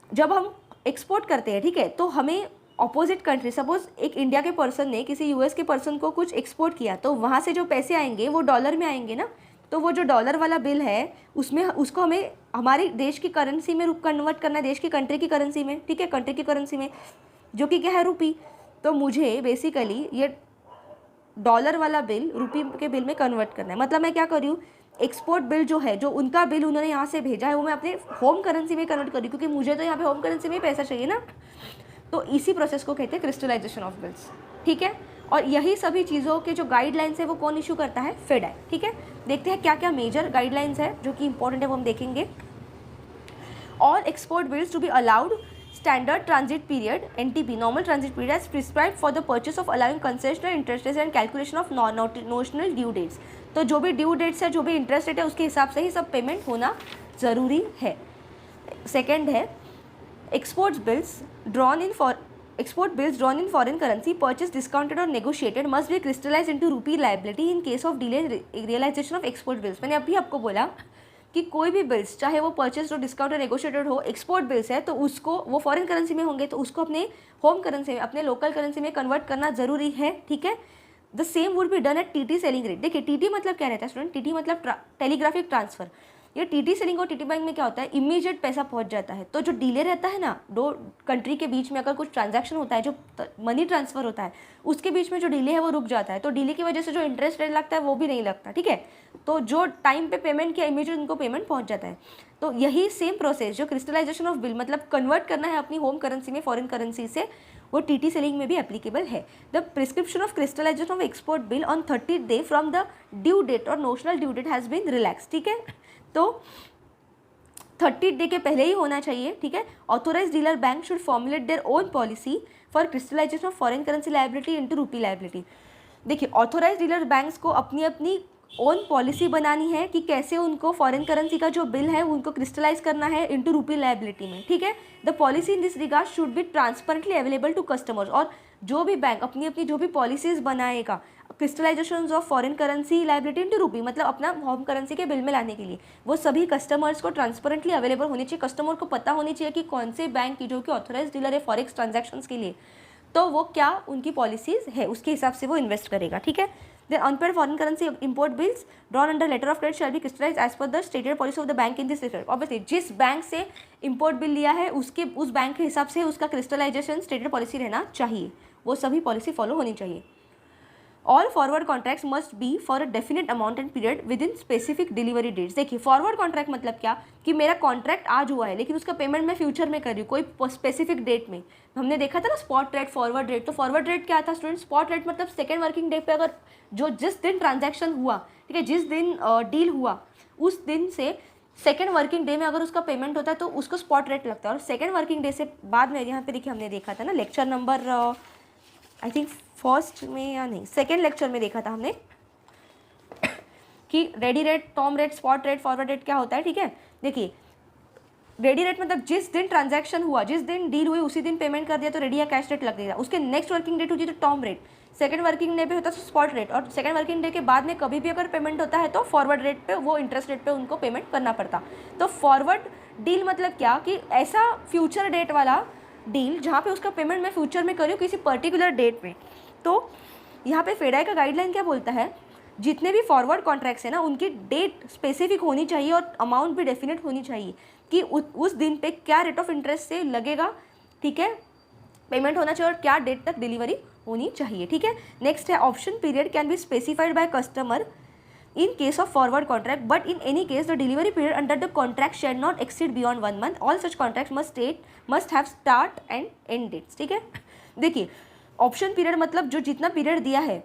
जब हम एक्सपोर्ट करते हैं, ठीक है, तो हमें अपोजिट कंट्री, सपोज एक इंडिया के पर्सन ने किसी यूएस के पर्सन को कुछ एक्सपोर्ट किया, तो वहाँ से जो पैसे आएंगे वो डॉलर में आएंगे ना, तो वो जो डॉलर वाला बिल है उसमें उसको हमें हमारे देश की करेंसी में कन्वर्ट करना है, देश की कंट्री की करेंसी में, ठीक है, कंट्री की करेंसी में, जो कि क्या है, रुपी। तो मुझे बेसिकली ये डॉलर वाला बिल रुपी के बिल में कन्वर्ट करना है। मतलब मैं क्या कर रही हूँ, एक्सपोर्ट बिल जो है, जो उनका बिल उन्होंने यहाँ से भेजा है, वो मैं अपने होम करेंसी में कन्वर्ट कर रही हूँ, क्योंकि मुझे तो यहाँ पे होम करेंसी में ही पैसा चाहिए ना। तो इसी प्रोसेस को कहते हैं क्रिस्टलाइजेशन ऑफ बिल्स, ठीक है। और यही सभी चीज़ों के जो गाइडलाइंस है वो कौन इशू करता है, फेडाई, ठीक है। देखते हैं क्या क्या मेजर गाइडलाइंस है जो कि इंपॉर्टेंट है, वो हम देखेंगे। All export bills to be allowed standard transit period NTP normal transit period as prescribed for the purchase of allowing concessional interest rates and calculation of notional due dates। तो जो भी ड्यू डेट्स है, जो भी interest rate है, उसके हिसाब से ही सब पेमेंट होना ज़रूरी है। सेकेंड है export bills drawn in foreign currency purchase discounted or negotiated must be crystallise into rupee liability in case of delay realisation of export bills. मैंने अभी आपको बोला कि कोई भी बिल्स चाहे वो परचेज हो, डिस्काउंट और नेगोशिएटेड हो, एक्सपोर्ट बिल्स है तो उसको वो फॉरेन करेंसी में होंगे तो उसको अपने होम करेंसी में, अपने लोकल करेंसी में कन्वर्ट करना ज़रूरी है, ठीक है। The same would be done at TT selling rate. देखिए टीटी मतलब क्या रहता है स्टूडेंट, टीटी मतलब टेलीग्राफिक ट्रांसफर। ये टीटी सेलिंग और टीटी बैंक में क्या होता है, इमीडिएट पैसा पहुंच जाता है। तो जो डिले रहता है ना, दो कंट्री के बीच में अगर कुछ ट्रांजैक्शन होता है, जो मनी ट्रांसफर होता है, उसके बीच में जो डिले है वो रुक जाता है। तो डिले की वजह से जो इंटरेस्ट रेट लगता है वो भी नहीं लगता, ठीक है। तो जो टाइम पे पेमेंट किया इमीडिएट उनको पेमेंट पहुंच जाता है। तो यही सेम प्रोसेस जो क्रिस्टलाइजेशन ऑफ बिल मतलब कन्वर्ट करना है अपनी होम करेंसी में फॉरेन करेंसी से, वो टीटी सेलिंग में भी एप्लीकेबल है। The prescription of crystallisation of export bill on 30th day from the due date or notional due date has been relax, ठीक है। तो 30th डे के पहले ही होना चाहिए, ठीक है। Authorise dealer bank should formulate their own policy for crystallisation of foreign currency liability into rupee liability. देखिए ऑथोराइज डीलर बैंक्स को अपनी अपनी ओन पॉलिसी बनानी है कि कैसे उनको फॉरेन करेंसी का जो बिल है उनको क्रिस्टलाइज करना है इनटू रूपी लायबिलिटी में, ठीक है। The policy in this regard should be transparently available to customers. और जो भी बैंक अपनी अपनी जो भी पॉलिसीज बनाएगा crystallisation of foreign currency liability into rupee मतलब अपना होम करेंसी के बिल में लाने के लिए, वो सभी कस्टमर्स को ट्रांसपेरेंटली अवेलेबल होनी चाहिए। कस्टमर को पता होनी चाहिए कि कौन से बैंक की जो कि ऑथोराइज डीलर है फॉरेक्स ट्रांजैक्शंस के लिए, तो वो क्या उनकी पॉलिसीज है उसके हिसाब से वो इन्वेस्ट करेगा, ठीक है। Then unpaid foreign currency import bills drawn under letter of credit shall be crystallized as per the stated policy of the bank in this respect. Obviously जिस बैंक से import bill लिया है उसके उस बैंक के हिसाब से उसका क्रिस्टलाइजेशन स्टेटेड पॉलिसी रहना चाहिए, वो सभी पॉलिसी फॉलो होनी चाहिए। All forward contracts must be for a definite amount and period within specific delivery dates. देखिए फॉरवर्ड कॉन्ट्रैक्ट मतलब क्या कि मेरा कॉन्ट्रैक्ट आज हुआ है लेकिन उसका पेमेंट मैं फ्यूचर में कर रही हूँ कोई स्पेसिफिक डेट में। हमने देखा था ना स्पॉट रेट, फॉरवर्ड रेट। तो फॉरवर्ड रेट क्या था स्टूडेंट, स्पॉट रेट मतलब सेकेंड वर्किंग डे पे अगर जिस दिन ट्रांजैक्शन हुआ, ठीक है, जिस दिन डील हुआ उस दिन से सेकेंड वर्किंग डे में अगर उसका पेमेंट होता है तो उसको स्पॉट रेट लगता है। और सेकेंड वर्किंग डे से बाद में यहाँ पे देखिए हमने देखा था ना lecture number I think first में या नहीं सेकेंड लेक्चर में देखा था हमने कि ready rate, term rate, spot rate, forward rate क्या होता है, ठीक है। देखिए रेडी रेट मतलब जिस दिन ट्रांजैक्शन हुआ, जिस दिन डील हुई उसी दिन पेमेंट कर दिया तो रेडी या कैश रेट लगेगा। उसके नेक्स्ट वर्किंग डेट होती है तो term rate, second working day पे होता है तो स्पॉट रेट, और सेकंड वर्किंग डे के बाद में कभी भी अगर पेमेंट होता है तो फॉरवर्ड रेट पे, वो इंटरेस्ट रेट पे उनको पेमेंट करना पड़ता। तो फॉरवर्ड डील मतलब क्या कि ऐसा फ्यूचर डेट वाला डील जहाँ पे उसका पेमेंट मैं फ्यूचर में करूँ किसी पर्टिकुलर डेट में। तो यहाँ पे फेडाई का गाइडलाइन क्या बोलता है, जितने भी फॉरवर्ड कॉन्ट्रैक्ट्स हैं ना उनकी डेट स्पेसिफिक होनी चाहिए और अमाउंट भी डेफिनेट होनी चाहिए कि उस दिन पे क्या रेट ऑफ इंटरेस्ट से लगेगा, ठीक है, पेमेंट होना चाहिए और क्या डेट तक डिलीवरी होनी चाहिए, ठीक है। नेक्स्ट है option period can be specified by customer in case of forward contract, but in any case the delivery period under the contract shall not exceed beyond 1 month. All such contracts must have start and end dates, ठीक है। देखिए option period मतलब जो जितना period दिया है,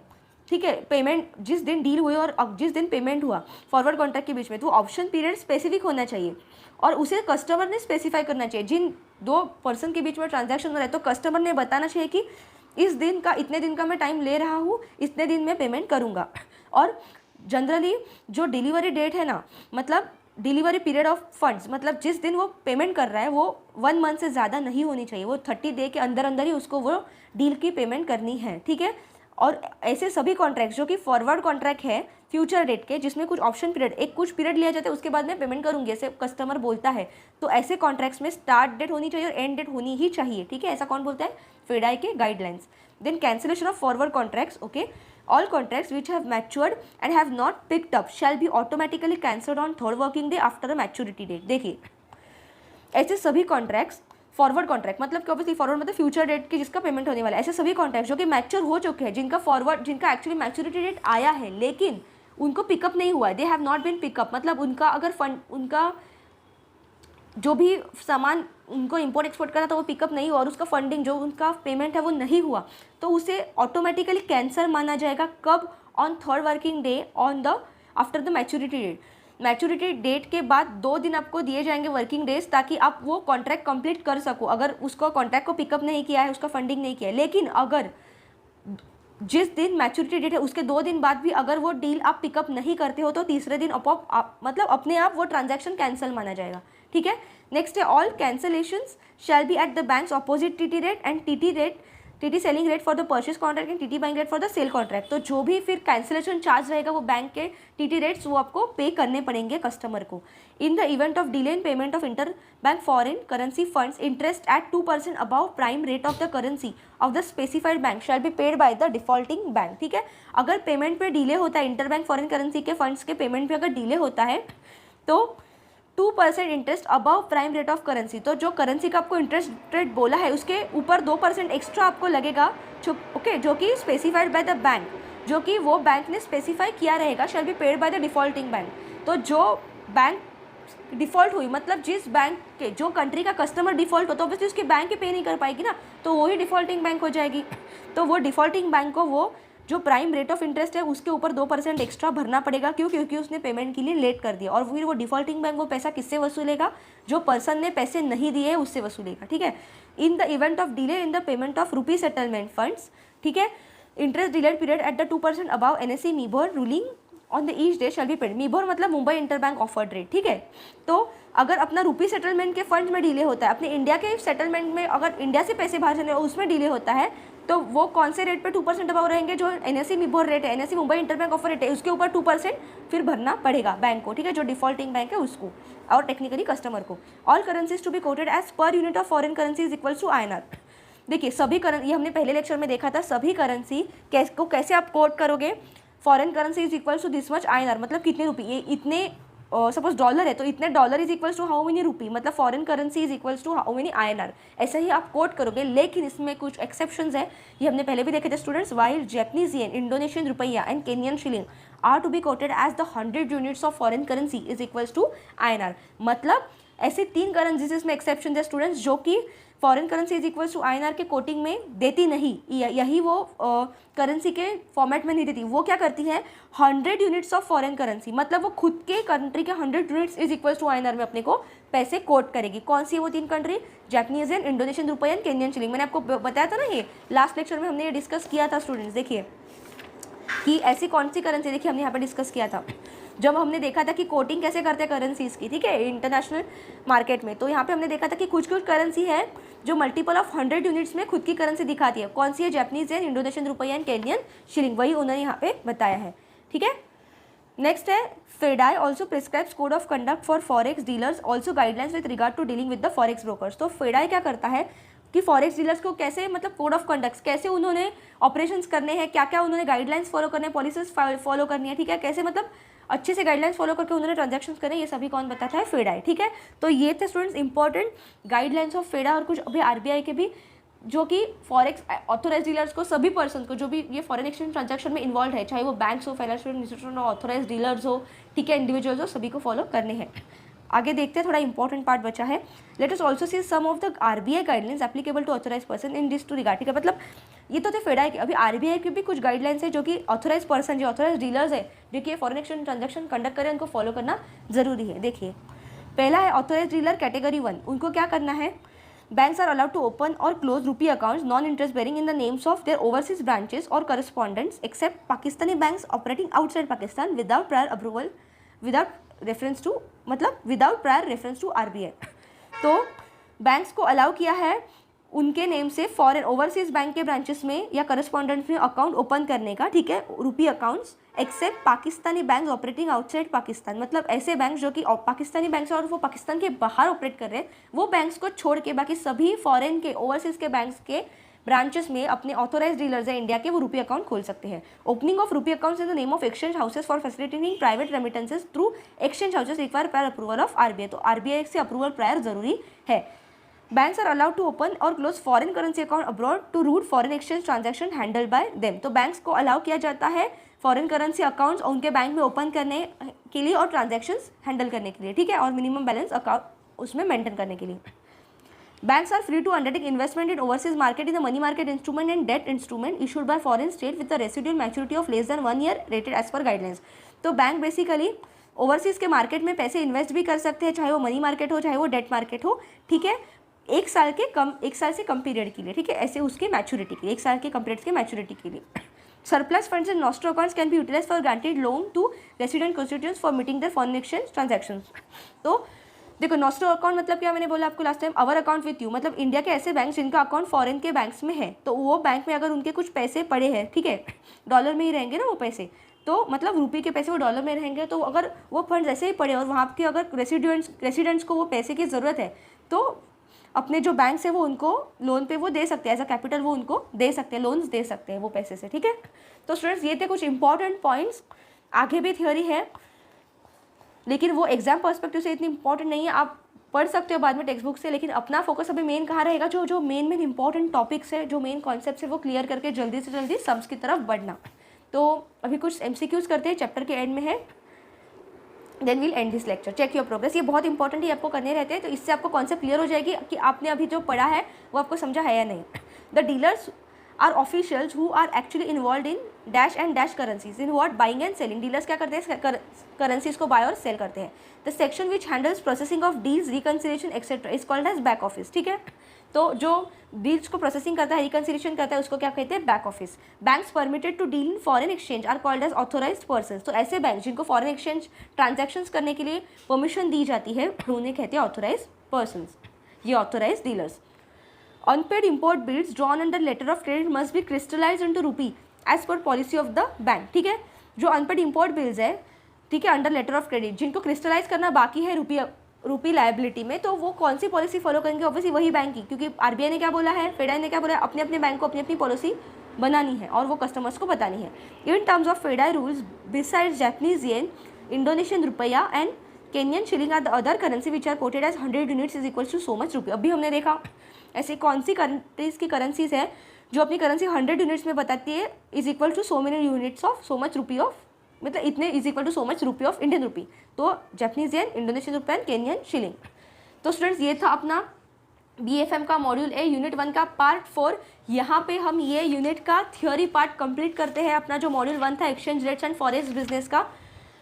ठीक है, पेमेंट जिस दिन डील हुई और जिस दिन पेमेंट हुआ फॉरवर्ड कॉन्ट्रैक्ट के बीच में, तो ऑप्शन पीरियड स्पेसिफिक होना चाहिए और उसे कस्टमर ने स्पेसिफाई करना चाहिए। जिन दो पर्सन के बीच में ट्रांजैक्शन हो रहा है तो कस्टमर ने बताना चाहिए कि इस दिन का, इतने दिन का मैं टाइम ले रहा हूँ, इतने दिन में पेमेंट करूँगा। और जनरली जो डिलीवरी डेट है ना, मतलब डिलीवरी पीरियड ऑफ फंड्स, मतलब जिस दिन वो पेमेंट कर रहा है वो 1 मंथ से ज़्यादा नहीं होनी चाहिए, वो 30 डे के अंदर अंदर ही उसको वो डील की पेमेंट करनी है, ठीक है। और ऐसे सभी कॉन्ट्रैक्ट जो कि फॉरवर्ड कॉन्ट्रैक्ट है फ्यूचर डेट के, जिसमें कुछ ऑप्शन पीरियड, एक कुछ पीरियड लिया जाता है उसके बाद मैं पेमेंट करूँगी ऐसे कस्टमर बोलता है, तो ऐसे कॉन्ट्रैक्ट्स में स्टार्ट डेट होनी चाहिए और एंड डेट होनी ही चाहिए, ठीक है। ऐसा कौन बोलता है, फेडाई के guidelines. Then cancellation of forward contracts, okay, all contracts which have matured and have not picked up shall be automatically cancelled on third working day after a maturity date। देखिए ऐसे सभी कॉन्ट्रैक्ट्स, फॉरवर्ड कॉन्ट्रैक्ट मतलब कि obviously forward मतलब future date की जिसका payment होने वाला है, ऐसे सभी कॉन्ट्रैक्ट जो कि मैच्योर हो चुके हैं, जिनका एक्चुअली मैच्योरिटी डेट आया है लेकिन उनको पिकअप नहीं हुआ है, they have not been pick up, मतलब उनका अगर फंड, उनका जो भी सामान उनको इंपोर्ट एक्सपोर्ट करना था वो पिकअप नहीं हुआ और उसका फंडिंग जो उनका पेमेंट है वो नहीं हुआ, तो उसे ऑटोमेटिकली कैंसल माना जाएगा। कब, on third working day on the after the maturity date. Maturity date के बाद 2 दिन आपको दिए जाएंगे वर्किंग डेज, ताकि आप वो कॉन्ट्रैक्ट कंप्लीट कर सको अगर उसको कॉन्ट्रैक्ट को पिकअप नहीं किया है, उसका फंडिंग नहीं किया है। लेकिन अगर जिस दिन मैच्योरिटी डेट है उसके 2 दिन बाद भी अगर वो डील आप पिकअप नहीं करते हो तो तीसरे दिन मतलब अपने आप वो ट्रांजैक्शन कैंसिल माना जाएगा, ठीक है। नेक्स्ट है all cancellations shall be at the banks opposite TT rate and TT selling rate for the purchase contract and TT buying rate for the sale contract. तो जो भी फिर कैंसिलेशन चार्ज रहेगा वो बैंक के टीटी रेट्स वो आपको पे करने पड़ेंगे कस्टमर को। In the event of delay in payment of inter bank foreign currency funds interest at 2% above prime rate of the currency of the specified bank shall be paid by the defaulting bank, ठीक है। अगर payment पे delay होता है, inter bank foreign currency के funds के payment पे अगर डिले होता है तो 2% interest above prime rate of currency, तो जो करेंसी का आपको इंटरेस्ट रेट बोला है उसके ऊपर 2% एक्स्ट्रा आपको लगेगा, ओके, जो कि स्पेसिफाइड बाय द बैंक, जो कि वो बैंक ने स्पेसिफाई किया रहेगा, शैल be paid by the defaulting bank. तो जो बैंक डिफ़ॉल्ट हुई, मतलब जिस बैंक के जो कंट्री का कस्टमर डिफ़ॉल्ट हो तो ऑब्वियसली उसके बैंक ही पे नहीं कर पाएगी ना, तो वही डिफ़ॉल्टिंग बैंक हो जाएगी। तो वो डिफ़ॉल्टिंग बैंक को वो जो प्राइम रेट ऑफ इंटरेस्ट है उसके ऊपर 2% एक्स्ट्रा भरना पड़ेगा, क्यों? क्योंकि उसने पेमेंट के लिए लेट कर दिया। और फिर वो डिफ़ॉल्टिंग बैंक वो पैसा किससे वसूलेगा? जो पर्सन ने पैसे नहीं दिए उससे वसूलेगा, ठीक है। In the event of delay in the payment of rupee settlement funds, ठीक है, interest delayed period at the 2% above NSE MIBOR ruling on the each day shall be paid. MIBOR मतलब Mumbai inter bank offered rate, ठीक है। तो अगर अपना rupee settlement के fund में डिले होता है, अपने इंडिया के सेटलमेंट में अगर इंडिया से पैसे बाहर जाने उसमें डिले होता है, तो वो कौन से रेट पे 2% अबाव रहेंगे? जो एनएसई मीबोर रेट है, NSE Mumbai inter bank offer rate है, उसके ऊपर 2% फिर भरना पड़ेगा बैंक को, ठीक है, जो डिफॉल्टिंग बैंक है उसको और टेक्निकली कस्टमर को। All currencies to be quoted as per unit of foreign currency is equals to INR। देखिए सभी ये हमने पहले लेक्चर में देखा था, सभी करेंसी को कैसे आप कोट करोगे? Foreign currency is equals to this much INR, मतलब कितने रुपये, ये इतने सपोज डॉलर है तो इतने dollar is equals to how many rupee, मतलब foreign currency is equals to how many INR, ऐसा ही आप कोट करोगे। लेकिन इसमें कुछ एक्सेप्शंस है, ये हमने पहले भी देखे थे students. While Japanese yen, Indonesian rupiah and Kenyan shilling are to be quoted as the 100 units of foreign currency is equals to INR। मतलब ऐसे 3 करेंसीज इसमें एक्सेप्शन है स्टूडेंट्स, जो कि foreign currency is equals to INR के quoting में देती नहीं, यही वो करेंसी के फॉर्मेट में नहीं देती। वो क्या करती है? 100 यूनिट्स ऑफ फॉरेन करेंसी, मतलब वो खुद के कंट्री के 100 units is equals to INR में अपने को पैसे कोट करेगी। कौन सी है वो 3 country? Japanese yen, Indonesian rupiah and Kenyan shilling. मैंने आपको बताया था ना, ये लास्ट लेक्चर में हमने ये डिस्कस किया था स्टूडेंट्स। देखिए कि ऐसी कौन सी करेंसी, देखिए हमने यहाँ पे डिस्कस किया था जब हमने देखा था कि कोटिंग कैसे करते हैं करेंसीज की, ठीक है, इंटरनेशनल मार्केट में। तो यहाँ पे हमने देखा था कि कुछ करेंसी है जो मल्टीपल ऑफ 100 यूनिट्स में खुद की करेंसी दिखाती है। कौन सी है? Japanese yen, Indonesian rupiah and Kenyan shilling, वही उन्होंने यहाँ पे बताया है, ठीक है। नेक्स्ट है FEDAI also prescribes code of conduct for forex dealers also guidelines with regard to dealing with the forex brokers. तो फेडाई क्या करता है कि फॉरेक्स डीलर्स को कैसे, मतलब कोड ऑफ कंडक्ट्स कैसे उन्होंने ऑपरेशंस करने हैं, क्या क्या उन्होंने गाइडलाइंस फॉलो करने हैं, पॉलिसीज फॉलो करनी है, ठीक है, कैसे मतलब अच्छे से गाइडलाइंस फॉलो करके उन्होंने ट्रांजैक्शंस करें, ये सभी कौन बताता है? फेडाई, ठीक है। तो ये थे स्टूडेंट्स इंपॉर्टेंट गाइडलाइंस ऑफ फेडा। और कुछ अभी RBI के भी, जो कि फॉरेक्स ऑथोराइज डीलर्स को, सभी पर्सन को जो भी ये फॉरेन एक्सचेंज ट्रांजैक्शन में इन्वॉल्व है, चाहे वो बैंक्स हो, फाइनेंशियल इंस्टीट्यूशन हो, ऑथोराइज डीलर्स हो, ठीक है, इंडिविजुअल्स हो, सभी को फॉलो करने हैं। आगे देखते हैं, थोड़ा इंपॉर्टेंट पार्ट बचा है। Let us also see some of the RBI guidelines applicable to authorise person in this to regard, ठीक है। मतलब ये तो थे फेडा के, अभी RBI की भी कुछ गाइडलाइंस है जो कि ऑथोराइज पर्सन, जो ऑथोराइज डीलर्स है, जो कि फॉरेन एक्सचेंज ट्रांजैक्शन कंडक्ट करें, उनको फॉलो करना जरूरी है। देखिए पहला है ऑथोराइज डीलर कैटेगरी 1, उनको क्या करना है? Banks are allowed to open or close rupee accounts non-interest bearing in the names of their overseas branches or correspondents except Pakistani banks operating outside Pakistan without prior approval, without reference to, मतलब without prior reference to RBI। तो banks को allow किया है उनके name से foreign overseas bank के branches में या करस्पॉन्डेंट्स में अकाउंट ओपन करने का, ठीक है, rupee accounts, except Pakistani banks operating outside Pakistan. मतलब ऐसे बैंक जो कि पाकिस्तानी बैंक्स और वो पाकिस्तान के बाहर ऑपरेट कर रहे हैं, वो बैंक्स को छोड़ के बाकी सभी फॉरेन के ओवरसीज के बैंक्स के ब्रांचेस में अपने ऑथोराइज डीलर्स है इंडिया के, वो रुपी अकाउंट खोल सकते हैं। Opening of rupee accounts in the name of exchange houses for facilitating private remittances through exchange houses require prior approval of RBI। तो RBI से अप्रूवल प्रायर जरूरी है। Banks are allowed to open or close foreign currency account abroad to route foreign exchange transaction handled by them। तो banks को allow किया जाता है foreign currency accounts उनके बैंक में ओपन करने के लिए और ट्रांजैक्शंस हैंडल करने के लिए, ठीक है, और मिनिमम बैलेंस अकाउंट उसमें मेंटेन करने के लिए। Banks are free to undertake investment in overseas market in the money market instrument and debt instrument issued by foreign state with a residual maturity of less than 1 year rated as per guidelines। तो bank basically overseas के market में पैसे invest भी कर सकते हैं, चाहे वो मनी मार्केट हो, चाहे वो डेट मार्केट हो, ठीक है, 1 साल से कम पीरियड के लिए, ठीक है, ऐसे उसके मैच्योरिटी के लिए, 1 साल के कम पीरियड के मैच्योरिटी के लिए। Surplus funds in nostro accounts can be utilized for granted loan to resident constituents for meeting their foreign exchange transactions. तो देखो नॉस्ट्रो अकाउंट मतलब क्या, मैंने बोला आपको last time, our account with you, मतलब इंडिया के ऐसे बैंक जिनका अकाउंट फॉरेन के बैंक्स में है, तो वो बैंक में अगर उनके कुछ पैसे पड़े हैं, ठीक है, डॉलर में ही रहेंगे ना वो पैसे, तो मतलब रुपये के पैसे वो डॉलर में रहेंगे, तो अगर वो फंड ऐसे ही पड़े और वहाँ के अगर रेसिडेंट्स को वो पैसे की ज़रूरत है, तो अपने जो बैंक है वो उनको लोन पे वो दे सकते हैं, एज अ कैपिटल वो उनको दे सकते हैं, लोन्स दे सकते हैं वो पैसे से, ठीक है। तो स्टूडेंट्स ये थे कुछ इंपॉर्टेंट पॉइंट्स, आगे भी थ्योरी है लेकिन वो एग्जाम पर्सपेक्टिव से इतनी इंपॉर्टेंट नहीं है, आप पढ़ सकते हो बाद में टेक्स्ट बुक से, लेकिन अपना फोकस अभी मेन कहाँ रहेगा, जो मेन इंपॉर्टेंट टॉपिक्स है, जो मेन कॉन्सेप्ट्स है वो क्लियर करके जल्दी से जल्दी सम्स की तरफ बढ़ना। तो अभी कुछ MCQs करते हैं, चैप्टर के एंड में है, then will end this lecture. Check your progress, ये बहुत इंपॉर्टेंट है, आपको करने रहते हैं, तो इससे आपको कॉन्सेप्ट क्लियर हो जाएगी कि आपने अभी जो पढ़ा है वो आपको समझा है या नहीं। The dealers are officials who are actually involved in dash and dash currencies in what buying and selling. Dealers क्या करते हैं, करेंसीज को बाय और सेल करते हैं। The section which handles processing of deals, reconciliation etcetera is called as back office, ठीक है। तो जो डील्स को प्रोसेसिंग करता है, रिकन्सिलिएशन करता है, उसको क्या कहते हैं, back office. Banks permitted to deal in foreign exchange are called as authorised person. तो ऐसे बैंक जिनको फॉरेन एक्सचेंज ट्रांजैक्शंस करने के लिए परमिशन दी जाती है उन्हें कहते हैं ऑथोराइज्ड पर्सन, ये authorised dealers. Unpaid import bills drawn under letter of credit must be crystallized into rupee as per policy of the bank, ठीक है। जो अनपेड इम्पोर्ट बिल्स है, ठीक है, अंडर लेटर ऑफ क्रेडिट, जिनको क्रिस्टलाइज करना बाकी है रुपी लाइबिलिटी में, तो वो कौन सी पॉलिसी फॉलो करेंगे, ऑब्वियसली वही बैंक की, क्योंकि RBI ने क्या बोला है, फेडा ने क्या बोला है, अपने अपने बैंक को अपनी अपनी पॉलिसी बनानी है और वो कस्टमर्स को बतानी है। In terms of FEDAI rules, besides Japanese yen, Indonesian rupiah and Kenyan shilling are the other currency which are quoted as 100 units is equal to so much रुपये। अभी हमने देखा ऐसी कौन सी कंट्रीज की करेंसीज है जो अपनी करेंसी 100 यूनिट्स में बताती है, is equal to so many units of so much rupee of, मतलब इतने is equal to so much rupee of Indian rupee. तो Japanese yen, Indonesian rupiah and Kenyan shilling. तो स्टूडेंट्स ये था अपना BFM का मॉड्यूल ए यूनिट 1 का part 4। यहाँ पे हम ये यूनिट का थ्योरी पार्ट कंप्लीट करते हैं। अपना जो मॉड्यूल 1 था exchange rates and forex business का,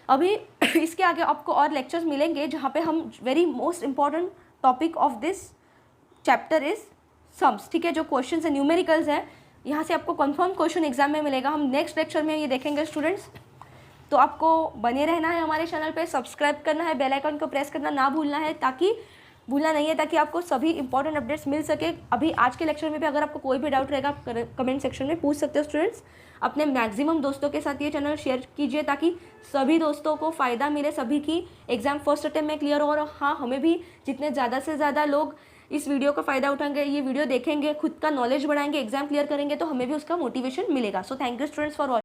अभी इसके आगे आपको और लेक्चर्स मिलेंगे जहाँ पे हम very most important topic of this chapter is sums, ठीक है, जो क्वेश्चंस है न्यूमेरिकल्स है, यहाँ से आपको कंफर्म क्वेश्चन एग्जाम में मिलेगा। हम नेक्स्ट लेक्चर में ये देखेंगे स्टूडेंट्स। तो आपको बने रहना है हमारे चैनल पे, सब्सक्राइब करना है, बेल आइकन को प्रेस करना ना भूलना है, भूलना नहीं है, ताकि आपको सभी इंपॉर्टेंट अपडेट्स मिल सके। अभी आज के लेक्चर में भी अगर आपको कोई भी डाउट रहेगा आप कमेंट सेक्शन में पूछ सकते हो स्टूडेंट्स। अपने मैक्सिमम दोस्तों के साथ ये चैनल शेयर कीजिए ताकि सभी दोस्तों को फ़ायदा मिले, सभी की एग्ज़ाम फर्स्ट अटेम्प्ट में क्लियर हो। और हाँ, हमें भी जितने ज़्यादा से ज़्यादा लोग इस वीडियो का फ़ायदा उठाएंगे, ये वीडियो देखेंगे, खुद का नॉलेज बढ़ाएंगे, एग्जाम क्लियर करेंगे, तो हमें भी उसका मोटिवेशन मिलेगा। So thank you students for watching.